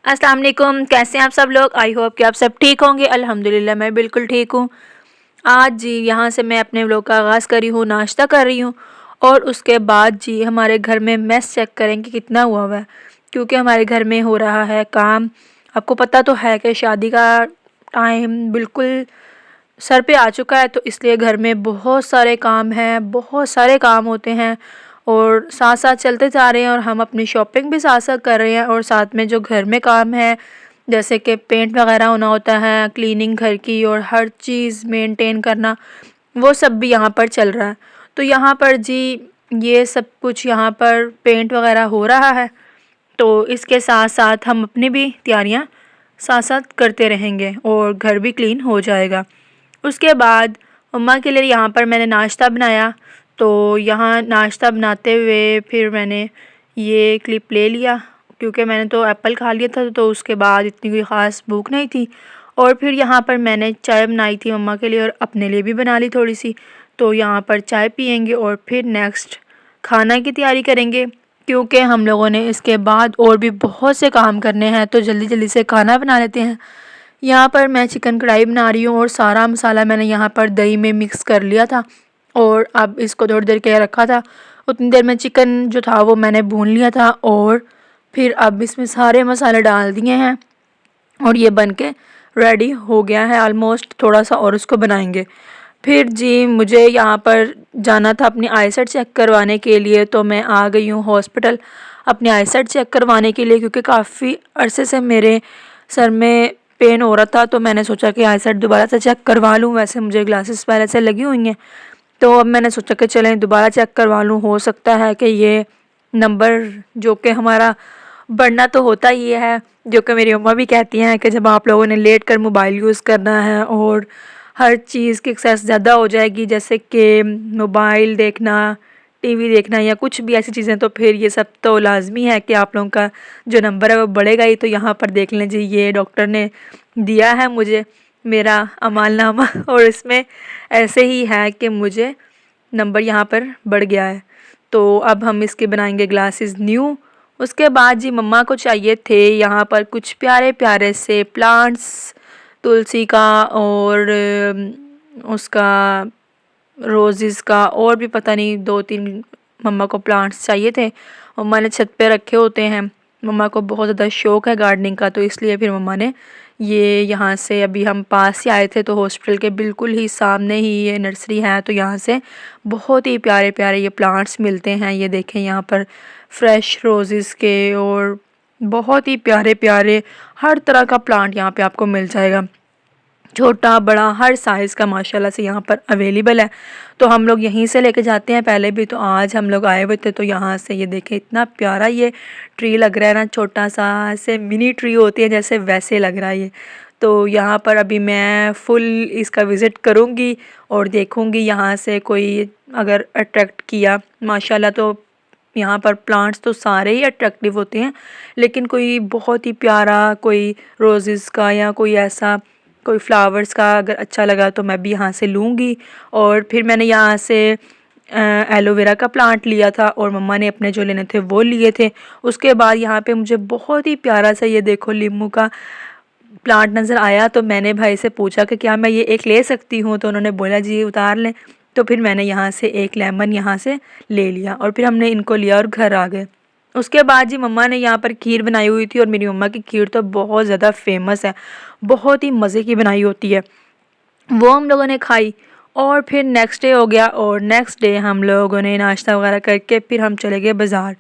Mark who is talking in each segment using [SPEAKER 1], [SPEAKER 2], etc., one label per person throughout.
[SPEAKER 1] अस्सलाम वालेकुम। कैसे हैं आप सब लोग? आई होप कि आप सब ठीक होंगे। अल्हम्दुलिल्लाह मैं बिल्कुल ठीक हूँ। आज जी यहाँ से मैं अपने व्लॉग का आगाज़ कर रही हूँ, नाश्ता कर रही हूँ और उसके बाद जी हमारे घर में मेस चेक करेंगे कितना हुआ है, क्योंकि हमारे घर में हो रहा है काम। आपको पता तो है कि शादी का टाइम बिल्कुल सर पे आ चुका है, तो इसलिए घर में बहुत सारे काम हैं, बहुत सारे काम होते हैं और साथ साथ चलते जा रहे हैं और हम अपनी शॉपिंग भी साथ साथ कर रहे हैं और साथ में जो घर में काम है जैसे कि पेंट वगैरह होना होता है, क्लीनिंग घर की और हर चीज़ मेंटेन करना, वो सब भी यहाँ पर चल रहा है। तो यहाँ पर जी ये सब कुछ यहाँ पर पेंट वगैरह हो रहा है, तो इसके साथ साथ हम अपनी भी तैयारियाँ साथ साथ करते रहेंगे और घर भी क्लीन हो जाएगा। उसके बाद मम्मा के लिए यहाँ पर मैंने नाश्ता बनाया, तो यहाँ नाश्ता बनाते हुए फिर मैंने ये क्लिप ले लिया, क्योंकि मैंने तो एप्पल खा लिया था, तो उसके बाद इतनी कोई ख़ास भूख नहीं थी। और फिर यहाँ पर मैंने चाय बनाई थी मम्मा के लिए और अपने लिए भी बना ली थोड़ी सी। तो यहाँ पर चाय पियेंगे और फिर नेक्स्ट खाना की तैयारी करेंगे, क्योंकि हम लोगों ने इसके बाद और भी बहुत से काम करने हैं, तो जल्दी जल्दी से खाना बना लेते हैं। यहाँ पर मैं चिकन कढ़ाई बना रही हूँ और सारा मसाला मैंने यहाँ पर दही में मिक्स कर लिया था और अब इसको थोड़ी देर के लिए रखा था। उतनी देर में चिकन जो था वो मैंने भून लिया था और फिर अब इसमें सारे मसाले डाल दिए हैं और ये बन के रेडी हो गया है ऑलमोस्ट। थोड़ा सा और उसको बनाएंगे। फिर जी मुझे यहाँ पर जाना था अपनी आईसाइट चेक करवाने के लिए, तो मैं आ गई हूँ हॉस्पिटल अपनी आईसाइट चेक करवाने के लिए, क्योंकि काफ़ी अरसे से मेरे सर में पेन हो रहा था, तो मैंने सोचा कि आईसाइट दोबारा से चेक करवा लूँ। वैसे मुझे ग्लासेस पहले से लगी हुई हैं, तो अब मैंने सोचा कि चलें दोबारा चेक करवा लूँ। हो सकता है कि ये नंबर जो कि हमारा बढ़ना तो होता ही है, जो कि मेरी मम्मा भी कहती हैं कि जब आप लोगों ने लेट कर मोबाइल यूज़ करना है और हर चीज़ की एक्सेस ज़्यादा हो जाएगी, जैसे कि मोबाइल देखना, टीवी देखना या कुछ भी ऐसी चीज़ें, तो फिर ये सब तो लाजमी है कि आप लोगों का जो नंबर है वो बढ़ेगा ही। तो यहाँ पर देख लें जी, ये डॉक्टर ने दिया है मुझे मेरा अमालनामा और इसमें ऐसे ही है कि मुझे नंबर यहाँ पर बढ़ गया है। तो अब हम इसके बनाएंगे ग्लासेस न्यू। उसके बाद जी मम्मा को चाहिए थे यहाँ पर कुछ प्यारे प्यारे से प्लांट्स, तुलसी का और उसका रोज़ेस का और भी पता नहीं 2-3 मम्मा को प्लांट्स चाहिए थे। मम्मा ने छत पे रखे होते हैं, मम्मा को बहुत ज़्यादा शौक़ है गार्डनिंग का, तो इसलिए फिर मम्मा ने ये यहाँ से, अभी हम पास ही आए थे तो हॉस्पिटल के बिल्कुल ही सामने ही ये नर्सरी है, तो यहाँ से बहुत ही प्यारे प्यारे ये प्लांट्स मिलते हैं। ये देखें यहाँ पर फ्रेश रोज़ेस के और बहुत ही प्यारे प्यारे हर तरह का प्लांट यहाँ पे आपको मिल जाएगा, छोटा बड़ा हर साइज़ का माशाल्लाह से यहाँ पर अवेलेबल है। तो हम लोग यहीं से लेके जाते हैं पहले भी, तो आज हम लोग आए हुए थे तो यहाँ से ये देखें इतना प्यारा ये ट्री लग रहा है ना, छोटा सा ऐसे मिनी ट्री होती है जैसे, वैसे लग रहा है ये। तो यहाँ पर अभी मैं फुल इसका विज़िट करूँगी और देखूँगी यहाँ से कोई अगर अट्रैक्ट किया माशाल्लाह, तो यहाँ पर प्लांट्स तो सारे ही अट्रैक्टिव होते हैं, लेकिन कोई बहुत ही प्यारा कोई रोज़ेस का या कोई ऐसा कोई फ्लावर्स का अगर अच्छा लगा तो मैं भी यहाँ से लूँगी। और फिर मैंने यहाँ से एलोवेरा का प्लांट लिया था और मम्मा ने अपने जो लेने थे वो लिए थे। उसके बाद यहाँ पे मुझे बहुत ही प्यारा सा ये देखो लीमू का प्लांट नज़र आया, तो मैंने भाई से पूछा कि क्या मैं ये एक ले सकती हूँ, तो उन्होंने बोला जी उतार लें। तो फिर मैंने यहाँ से एक लेमन यहाँ से ले लिया और फिर हमने इनको लिया और घर आ गए। उसके बाद जी मम्मा ने यहाँ पर खीर बनाई हुई थी और मेरी मम्मा की खीर तो बहुत ज़्यादा फेमस है, बहुत ही मज़े की बनाई होती है। वो हम लोगों ने खाई और फिर नेक्स्ट डे हो गया और नेक्स्ट डे हम लोगों ने नाश्ता वगैरह करके फिर हम चले गए बाज़ार।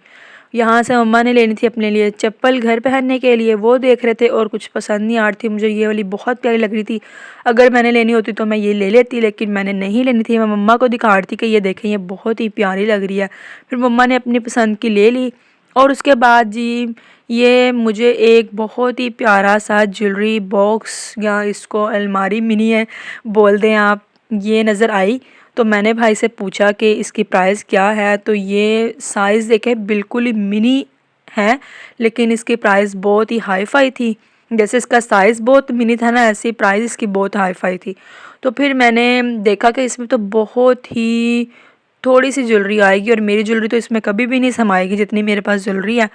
[SPEAKER 1] यहाँ से मम्मा ने लेनी थी अपने लिए चप्पल घर पहनने के लिए, वो देख रहे थे और कुछ पसंद नहीं आ रही थी। मुझे ये वाली बहुत प्यारी लग रही थी, अगर मैंने लेनी होती तो मैं ये ले लेती, लेकिन मैंने नहीं लेनी थी। मैं मम्मा को दिखा रही थी कि ये देखें ये बहुत ही प्यारी लग रही है। फिर मम्मा ने अपनी पसंद की ले ली और उसके बाद जी ये मुझे एक बहुत ही प्यारा सा ज्वेलरी बॉक्स या इसको अलमारी मिनी है बोल दें आप, ये नज़र आई। तो मैंने भाई से पूछा कि इसकी प्राइस क्या है, तो ये साइज़ देखे बिल्कुल ही मिनी है, लेकिन इसकी प्राइस बहुत ही हाई फाई थी। जैसे इसका साइज़ बहुत मिनी था ना, ऐसी प्राइस इसकी बहुत हाई फाई थी। तो फिर मैंने देखा कि इसमें तो बहुत ही थोड़ी सी ज्वेलरी आएगी और मेरी ज्वेलरी तो इसमें कभी भी नहीं समाएगी जितनी मेरे पास ज्वेलरी है।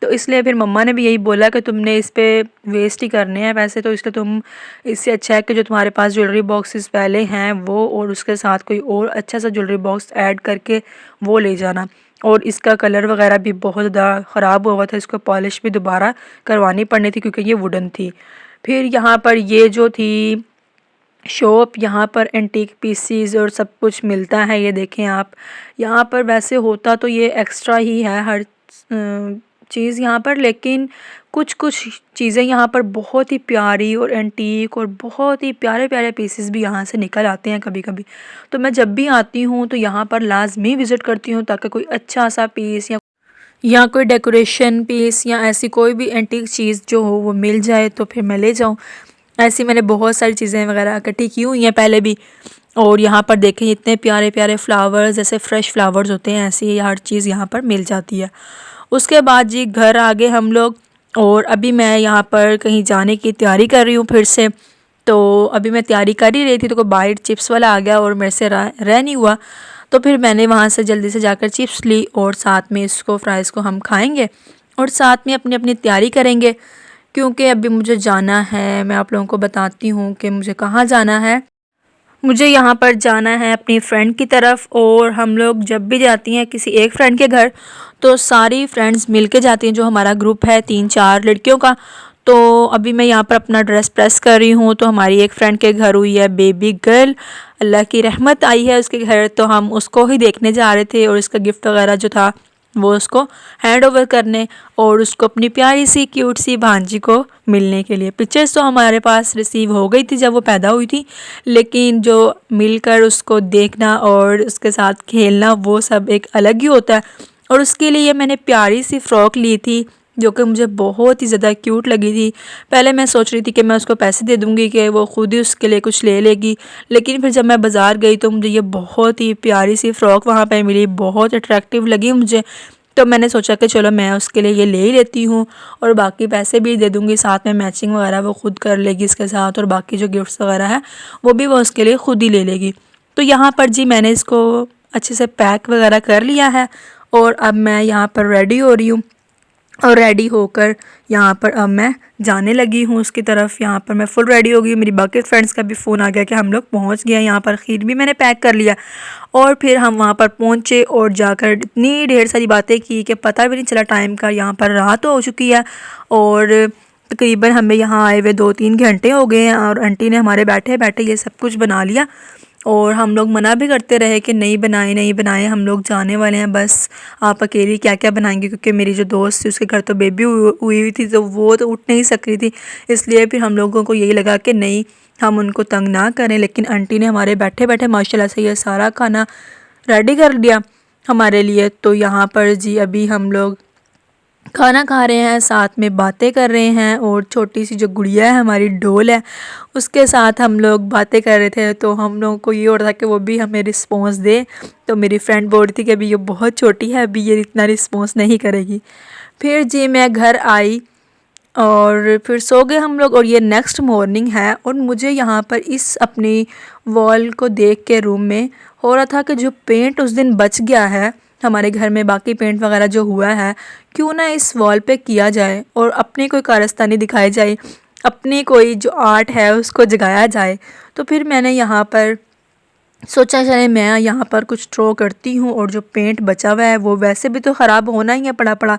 [SPEAKER 1] तो इसलिए फिर मम्मा ने भी यही बोला कि तुमने इस पे वेस्ट ही करने हैं पैसे, तो इसलिए तुम, इससे अच्छा है कि जो तुम्हारे पास ज्वेलरी बॉक्सेस पहले हैं वो, और उसके साथ कोई और अच्छा सा ज्वेलरी बॉक्स ऐड करके वो ले जाना। और इसका कलर वगैरह भी बहुत ज़्यादा ख़राब हुआ था, इसको पॉलिश भी दोबारा करवानी पड़नी थी क्योंकि ये वुडन थी। फिर यहाँ पर ये जो थी शॉप, यहाँ पर एंटीक पीसीज और सब कुछ मिलता है, ये देखें आप। यहाँ पर वैसे होता तो ये एक्स्ट्रा ही है हर चीज़ यहाँ पर, लेकिन कुछ कुछ चीज़ें यहाँ पर बहुत ही प्यारी और एंटीक और बहुत ही प्यारे प्यारे पीसेस भी यहाँ से निकल आते हैं कभी कभी। तो मैं जब भी आती हूँ तो यहाँ पर लाजमी विज़िट करती हूँ ताकि कोई अच्छा सा पीस या कोई डेकोरेशन पीस या ऐसी कोई भी एंटीक चीज़ जो हो वो मिल जाए तो फिर मैं ले जाऊँ। ऐसी मैंने बहुत सारी चीज़ें वगैरह इकट्ठी की हुई हैं पहले भी। और यहाँ पर देखें इतने प्यारे प्यारे फ्लावर्स, जैसे फ्रेश फ्लावर्स होते हैं ऐसी ही हर चीज़ यहाँ पर मिल जाती है। उसके बाद जी घर आ गए हम लोग, और अभी मैं यहाँ पर कहीं जाने की तैयारी कर रही हूँ फिर से। तो अभी मैं तैयारी कर ही रही थी तो कोई बाइट चिप्स वाला आ गया और मेरे से रह नहीं हुआ, तो फिर मैंने वहाँ से जल्दी से जाकर चिप्स ली और साथ में इसको फ्राइज़ को हम खाएंगे और साथ में अपनी अपनी तैयारी करेंगे, क्योंकि अभी मुझे जाना है। मैं आप लोगों को बताती हूँ कि मुझे कहाँ जाना है। मुझे यहाँ पर जाना है अपनी फ्रेंड की तरफ, और हम लोग जब भी जाती हैं किसी एक फ्रेंड के घर तो सारी फ्रेंड्स मिल के जाती हैं, जो हमारा ग्रुप है 3-4 लड़कियों का। तो अभी मैं यहाँ पर अपना ड्रेस प्रेस कर रही हूँ, तो हमारी एक फ्रेंड के घर हुई है बेबी गर्ल, अल्लाह की रहमत आई है उसके घर, तो हम उसको ही देखने जा रहे थे और इसका गिफ्ट वगैरह जो था वो उसको हैंड ओवर करने और उसको अपनी प्यारी सी क्यूट सी भांजी को मिलने के लिए। पिक्चर्स तो हमारे पास रिसीव हो गई थी जब वो पैदा हुई थी, लेकिन जो मिलकर उसको देखना और उसके साथ खेलना वो सब एक अलग ही होता है। और उसके लिए मैंने प्यारी सी फ़्रॉक ली थी जो कि मुझे बहुत ही ज़्यादा क्यूट लगी थी। पहले मैं सोच रही थी कि मैं उसको पैसे दे दूँगी कि वो ख़ुद ही उसके लिए कुछ ले लेगी, लेकिन फिर जब मैं बाज़ार गई तो मुझे ये बहुत ही प्यारी सी फ़्रॉक वहाँ पे मिली, बहुत अट्रैक्टिव लगी मुझे। तो मैंने सोचा कि चलो मैं उसके लिए ये ले ही लेती हूँ और बाकी पैसे भी दे दूँगी, साथ में मैचिंग वगैरह वो ख़ुद कर लेगी इसके साथ, और बाकी जो गिफ्ट्स वगैरह हैं वो भी वो उसके लिए ख़ुद ही ले लेगी। तो यहाँ पर जी मैंने इसको अच्छे से पैक वगैरह कर लिया है और अब मैं यहाँ पर रेडी हो रही हूँ, और रेडी होकर यहाँ पर अब मैं जाने लगी हूँ उसकी तरफ। यहाँ पर मैं फुल रेडी हो गई। मेरी बाकी फ्रेंड्स का भी फ़ोन आ गया कि हम लोग पहुँच गए। यहाँ पर खीर भी मैंने पैक कर लिया और फिर हम वहाँ पर पहुँचे और जाकर इतनी ढेर सारी बातें की कि पता भी नहीं चला टाइम का। यहाँ पर रात हो चुकी है और तकरीबन हमें यहाँ आए हुए 2-3 घंटे हो गए हैं, और आंटी ने हमारे बैठे बैठे ये सब कुछ बना लिया। और हम लोग मना भी करते रहे कि नहीं बनाए नहीं बनाए, हम लोग जाने वाले हैं, बस आप अकेली क्या क्या बनाएंगे, क्योंकि मेरी जो दोस्त थी उसके घर तो बेबी हुई थी तो वो तो उठ नहीं सक रही थी। इसलिए फिर हम लोगों को यही लगा कि नहीं हम उनको तंग ना करें, लेकिन आंटी ने हमारे बैठे बैठे माशाल्लाह से ये सारा खाना रेडी कर दिया हमारे लिए। तो यहाँ पर जी अभी हम लोग खाना खा रहे हैं, साथ में बातें कर रहे हैं, और छोटी सी जो गुड़िया है हमारी डोल है उसके साथ हम लोग बातें कर रहे थे। तो हम लोगों को ये हो रहा था कि वो भी हमें रिस्पॉन्स दे। तो मेरी फ्रेंड बोल रही थी कि अभी ये बहुत छोटी है, अभी ये इतना रिस्पॉन्स नहीं करेगी। फिर जी मैं घर आई और फिर सो गए हम लोग, और ये नेक्स्ट मॉर्निंग है। और मुझे यहाँ पर इस अपनी वॉल को देख के रूम में हो रहा था कि जो पेंट उस दिन बच गया है हमारे घर में, बाकी पेंट वगैरह जो हुआ है, क्यों ना इस वॉल पे किया जाए और अपनी कोई कारस्तानी दिखाई जाए, अपनी कोई जो आर्ट है उसको जगाया जाए। तो फिर मैंने यहाँ पर सोचा चले मैं यहाँ पर कुछ ड्रॉ करती हूँ, और जो पेंट बचा हुआ है वो वैसे भी तो ख़राब होना ही है पड़ा पड़ा।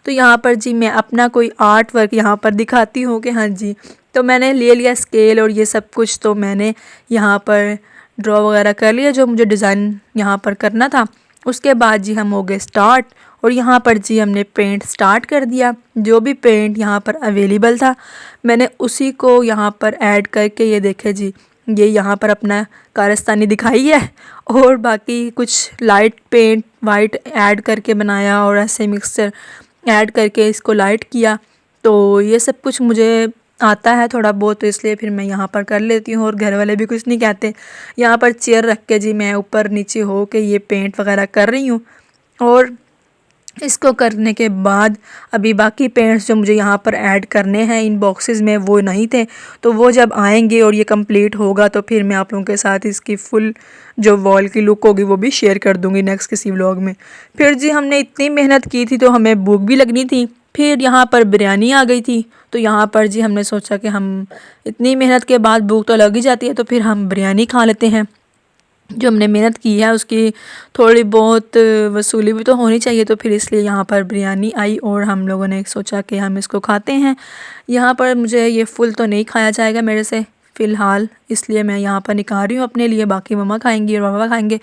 [SPEAKER 1] तो यहाँ पर जी मैं अपना कोई आर्ट वर्क यहाँ पर दिखाती हूँ कि हाँ जी। तो मैंने ले लिया स्केल और ये सब कुछ, तो मैंने यहाँ पर ड्रॉ वगैरह कर लिया जो मुझे डिज़ाइन यहाँ पर करना था। उसके बाद जी हम हो गए स्टार्ट, और यहाँ पर जी हमने पेंट स्टार्ट कर दिया। जो भी पेंट यहाँ पर अवेलेबल था मैंने उसी को यहाँ पर ऐड करके, ये देखे जी ये यहाँ पर अपना कारस्तानी दिखाई है, और बाकी कुछ लाइट पेंट वाइट ऐड करके बनाया और ऐसे मिक्सचर ऐड करके इसको लाइट किया। तो ये सब कुछ मुझे आता है थोड़ा बहुत, तो इसलिए फिर मैं यहाँ पर कर लेती हूँ और घर वाले भी कुछ नहीं कहते। यहाँ पर चेयर रख के जी मैं ऊपर नीचे हो के ये पेंट वगैरह कर रही हूँ, और इसको करने के बाद अभी बाकी पेंट्स जो मुझे यहाँ पर ऐड करने हैं इन बॉक्सेस में वो नहीं थे, तो वो जब आएंगे और ये कंप्लीट होगा तो फिर मैं आप लोगों के साथ इसकी फुल जो वॉल की लुक होगी वो भी शेयर कर दूँगी नेक्स्ट किसी व्लॉग में। फिर जी हमने इतनी मेहनत की थी तो हमें भूख भी लगनी थी। फिर यहाँ पर बिरयानी आ गई थी, तो यहाँ पर जी हमने सोचा कि हम इतनी मेहनत के बाद भूख तो लग ही जाती है, तो फिर हम बिरयानी खा लेते हैं। जो हमने मेहनत की है उसकी थोड़ी बहुत वसूली भी तो होनी चाहिए, तो फिर इसलिए यहाँ पर बिरयानी आई और हम लोगों ने सोचा कि हम इसको खाते हैं। यहाँ पर मुझे ये फुल तो नहीं खाया जाएगा मेरे से फ़िलहाल, इसलिए मैं यहाँ पर निकाल रही हूँ अपने लिए, बाकी मम्मा खाएंगी और पापा खाएंगे।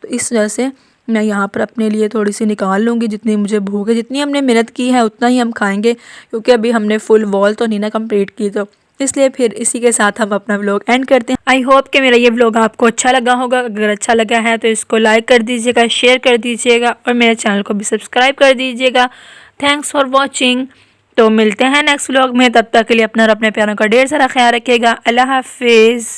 [SPEAKER 1] तो इस वजह से मैं यहाँ पर अपने लिए थोड़ी सी निकाल लूँगी, जितनी मुझे भूख है, जितनी हमने मेहनत की है उतना ही हम खाएंगे, क्योंकि अभी हमने फुल वॉल तो नहीं ना कंप्लीट की, तो इसलिए फिर इसी के साथ हम अपना व्लॉग एंड करते हैं। आई होप कि मेरा ये व्लॉग आपको अच्छा लगा होगा। अगर अच्छा लगा है तो इसको लाइक कर दीजिएगा, शेयर कर दीजिएगा और मेरे चैनल को भी सब्सक्राइब कर दीजिएगा। Thanks for watching. तो मिलते हैं नेक्स्ट व्लॉग में, तब तक के लिए अपना और अपने प्यारों का ढेर सारा ख्याल रखिएगा। अल्लाह हाफिज़।